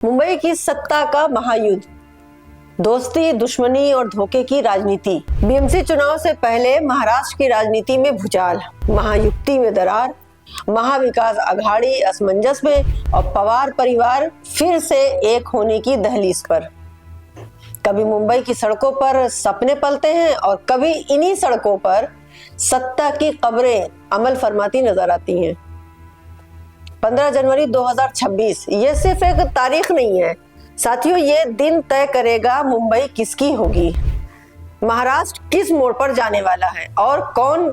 मुंबई की सत्ता का महायुद्ध, दोस्ती, दुश्मनी और धोखे की राजनीति। बीएमसी चुनाव से पहले महाराष्ट्र की राजनीति में भूचाल, महायुक्ति में दरार, महाविकास अघाड़ी असमंजस में और पवार परिवार फिर से एक होने की दहलीज पर। कभी मुंबई की सड़कों पर सपने पलते हैं और कभी इन्हीं सड़कों पर सत्ता की कब्रें अमल फरमाती नजर आती हैं। 15 जनवरी 2026 ये सिर्फ एक तारीख नहीं है साथियों, ये दिन तय करेगा मुंबई किसकी होगी, महाराष्ट्र किस मोड़ पर जाने वाला है और कौन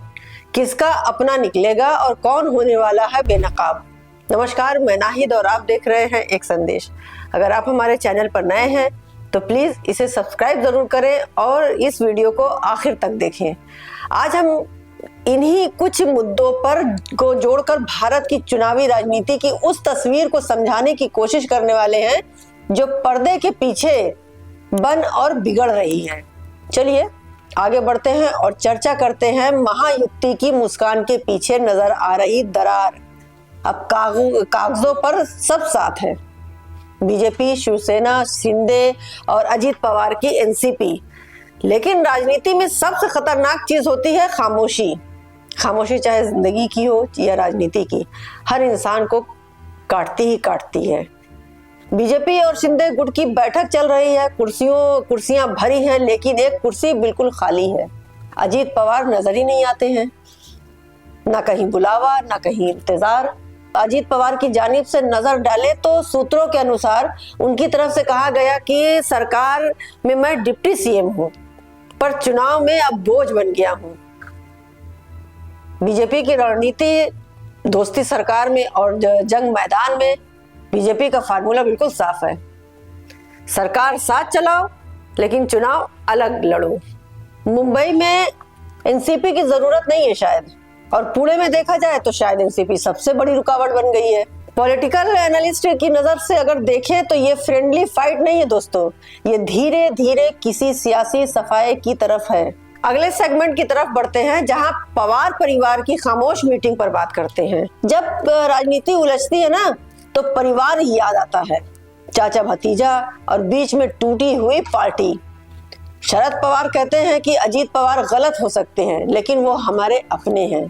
किसका अपना निकलेगा और कौन होने वाला है बेनकाब। नमस्कार, मैं नाहिद और आप देख रहे हैं एक संदेश। अगर आप हमारे चैनल पर नए हैं तो प्लीज इसे सब्सक्राइब जरूर करें और इस वीडियो को आखिर तक देखें। आज हम इन्हीं कुछ मुद्दों पर को जोड़कर भारत की चुनावी राजनीति की उस तस्वीर को समझाने की कोशिश करने वाले हैं जो पर्दे के पीछे बन और बिगड़ रही है। चलिए आगे बढ़ते हैं और चर्चा करते हैं महायुक्ति की मुस्कान के पीछे नजर आ रही दरार। अब कागजों पर सब साथ है, बीजेपी, शिवसेना, शिंदे और अजीत पवार की एनसीपी। लेकिन राजनीति में सबसे खतरनाक चीज होती है खामोशी। खामोशी चाहे जिंदगी की हो या राजनीति की, हर इंसान को काटती ही काटती है। बीजेपी और शिंदे गुट की बैठक चल रही है, कुर्सियां भरी हैं, लेकिन एक कुर्सी बिल्कुल खाली है। अजीत पवार नजर ही नहीं आते हैं, ना कहीं बुलावा ना कहीं इंतजार। अजीत पवार की जानिब से नजर डाले तो सूत्रों के अनुसार उनकी तरफ से कहा गया कि सरकार में मैं डिप्टी सीएम हूं, पर चुनाव में अब बोझ बन गया हूं। बीजेपी की रणनीति दोस्ती सरकार में और जंग मैदान में बीजेपी का फार्मूला बिल्कुल साफ है, सरकार साथ चलाओ लेकिन चुनाव अलग लड़ो। मुंबई में एनसीपी की जरूरत नहीं है शायद, और पुणे में देखा जाए तो शायद एनसीपी सबसे बड़ी रुकावट बन गई है। पॉलिटिकल एनालिस्ट की नजर से अगर देखें तो ये फ्रेंडली फाइट नहीं है दोस्तों, ये धीरे धीरे किसी सियासी सफाई की तरफ है। अगले सेगमेंट की तरफ बढ़ते हैं जहां पवार परिवार की खामोश मीटिंग पर बात करते हैं। जब राजनीति उलझती है ना तो परिवार याद आता है, चाचा भतीजा और बीच में टूटी हुई पार्टी। शरद पवार कहते हैं कि अजीत पवार गलत हो सकते हैं लेकिन वो हमारे अपने हैं।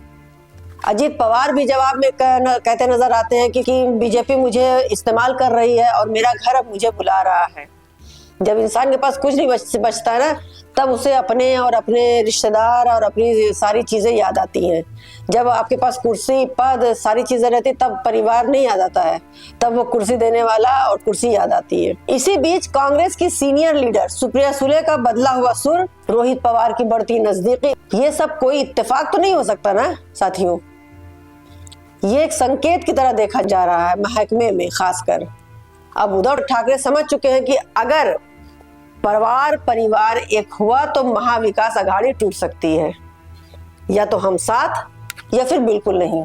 अजीत पवार भी जवाब में कहते नजर आते हैं कि बीजेपी मुझे इस्तेमाल कर रही है और मेरा घर अब मुझे बुला रहा है। जब इंसान के पास कुछ नहीं बचता है ना, तब उसे अपने और अपने रिश्तेदार और अपनी सारी चीजें याद आती हैं। जब आपके पास कुर्सी, पद, सारी चीजें रहती तब परिवार नहीं याद आता है, तब वो कुर्सी देने वाला और कुर्सी याद आती है। इसी बीच कांग्रेस की सीनियर लीडर सुप्रिया सुले का बदला हुआ सुर, रोहित पवार की बढ़ती नजदीकी, ये सब कोई इत्तेफाक तो नहीं हो सकता ना साथियों। ये एक संकेत की तरह देखा जा रहा है महकमे में खासकर। अब उद्धव ठाकरे समझ चुके हैं कि अगर परिवार एक हुआ तो महाविकास अघाड़ी टूट सकती है, या तो हम साथ या फिर बिल्कुल नहीं।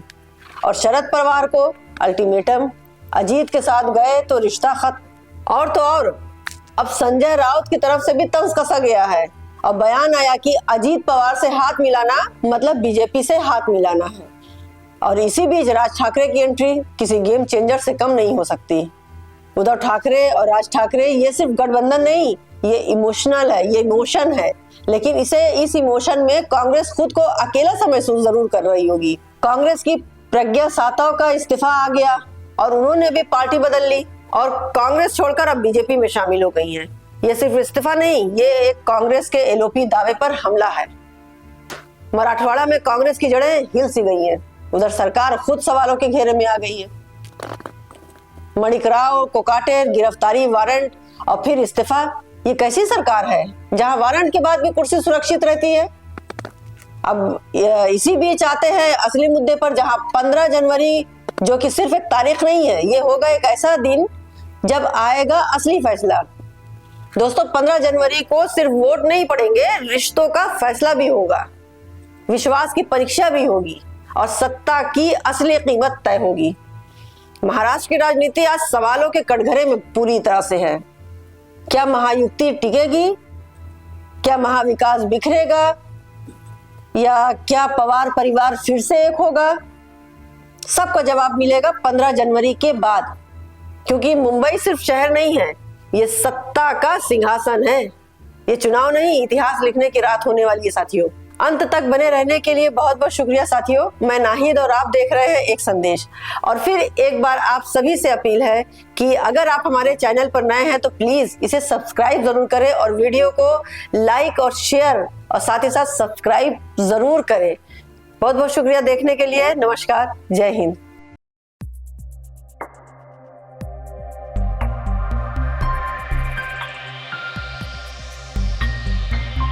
और शरद पवार को अल्टीमेटम, अजीत के साथ गए तो रिश्ता खत्म। और तो और अब संजय राउत की तरफ से भी तंज कसा गया है और बयान आया कि अजीत पवार से हाथ मिलाना मतलब बीजेपी से हाथ मिलाना है। और इसी बीच राज ठाकरे की एंट्री किसी गेम चेंजर से कम नहीं हो सकती। उद्धव ठाकरे और राज ठाकरे ये सिर्फ गठबंधन नहीं, ये इमोशनल है, ये इमोशन है। लेकिन इस इमोशन में कांग्रेस खुद को अकेला सा महसूस जरूर कर रही होगी। कांग्रेस की प्रज्ञा सातव का इस्तीफा आ गया और उन्होंने भी पार्टी बदल ली और कांग्रेस छोड़कर अब बीजेपी में शामिल हो गई हैं। ये सिर्फ इस्तीफा नहीं, ये एक कांग्रेस के एलओपी दावे पर हमला है। मराठवाड़ा में कांग्रेस की जड़ें हिल सी गई हैं, उधर सरकार खुद सवालों के घेरे में आ गई है। मणिक राव, कोकाटे, गिरफ्तारी, वारंट और फिर इस्तीफा, ये कैसी सरकार है जहां वारंट के बाद भी कुर्सी सुरक्षित रहती है। अब इसी बीच आते हैं असली मुद्दे पर, जहां 15 जनवरी जो कि सिर्फ एक तारीख नहीं है, ये होगा एक ऐसा दिन जब आएगा असली फैसला। दोस्तों 15 जनवरी को सिर्फ वोट नहीं पड़ेंगे, रिश्तों का फैसला भी होगा, विश्वास की परीक्षा भी होगी और सत्ता की असली कीमत तय होगी। महाराष्ट्र की राजनीति आज सवालों के कटघरे में पूरी तरह से है। क्या महायुक्ति टिकेगी, क्या महाविकास बिखरेगा, या क्या पवार परिवार फिर से एक होगा? सबका जवाब मिलेगा 15 जनवरी के बाद। क्योंकि मुंबई सिर्फ शहर नहीं है, ये सत्ता का सिंहासन है। ये चुनाव नहीं, इतिहास लिखने की रात होने वाली है साथियों। अंत तक बने रहने के लिए बहुत बहुत शुक्रिया साथियों। मैं नाहिद और आप देख रहे हैं एक संदेश। और फिर एक बार आप सभी से अपील है कि अगर आप हमारे चैनल पर नए हैं तो प्लीज इसे सब्सक्राइब जरूर करें और वीडियो को लाइक और शेयर और साथ ही साथ सब्सक्राइब जरूर करें। बहुत बहुत शुक्रिया देखने के लिए। नमस्कार, जय हिंद।